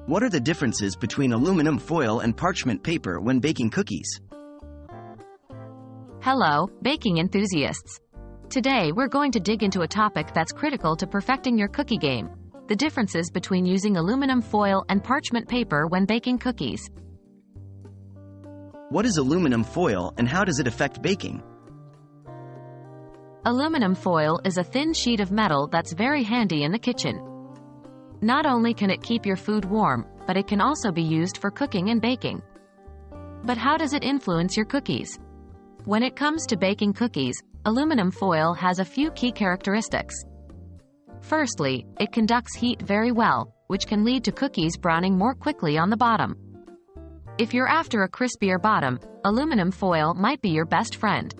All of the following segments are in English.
What are the differences between aluminum foil and parchment paper when baking cookies? Hello, baking enthusiasts. Today we're going to dig into a topic that's critical to perfecting your cookie game: the differences between using aluminum foil and parchment paper when baking cookies. What is aluminum foil and how does it affect baking? Aluminum foil is a thin sheet of metal that's very handy in the kitchen. Not only can it keep your food warm, but it can also be used for cooking and baking. But how does it influence your cookies? When it comes to baking cookies, aluminum foil has a few key characteristics. Firstly, it conducts heat very well, which can lead to cookies browning more quickly on the bottom. If you're after a crispier bottom, aluminum foil might be your best friend.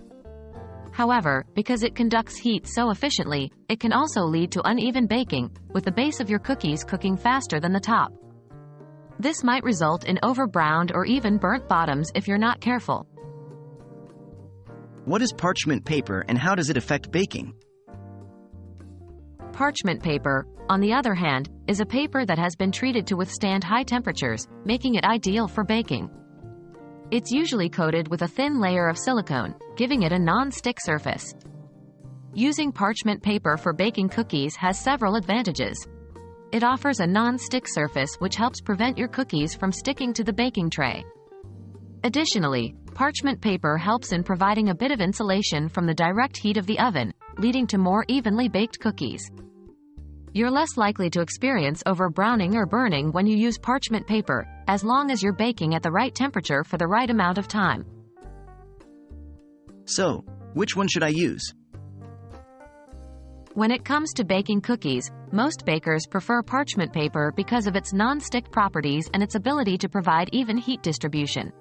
However, because it conducts heat so efficiently, it can also lead to uneven baking, with the base of your cookies cooking faster than the top. This might result in over-browned or even burnt bottoms if you're not careful. What is parchment paper and how does it affect baking? Parchment paper, on the other hand, is a paper that has been treated to withstand high temperatures, making it ideal for baking. It's usually coated with a thin layer of silicone, giving it a non-stick surface. Using parchment paper for baking cookies has several advantages. It offers a non-stick surface which helps prevent your cookies from sticking to the baking tray. Additionally, parchment paper helps in providing a bit of insulation from the direct heat of the oven, leading to more evenly baked cookies. You're less likely to experience over-browning or burning when you use parchment paper, as long as you're baking at the right temperature for the right amount of time. So, which one should I use? When it comes to baking cookies, most bakers prefer parchment paper because of its non-stick properties and its ability to provide even heat distribution.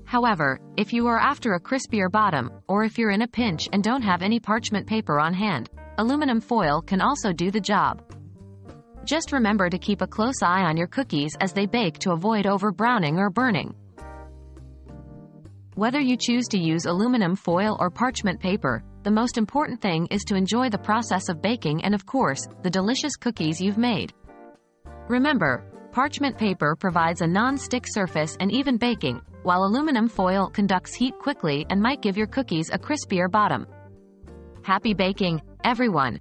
However, if you are after a crispier bottom, or if you're in a pinch and don't have any parchment paper on hand, aluminum foil can also do the job. Just remember to keep a close eye on your cookies as they bake to avoid over-browning or burning. Whether you choose to use aluminum foil or parchment paper, the most important thing is to enjoy the process of baking and, of course, the delicious cookies you've made. Remember, parchment paper provides a non-stick surface and even baking, while aluminum foil conducts heat quickly and might give your cookies a crispier bottom. Happy baking, everyone!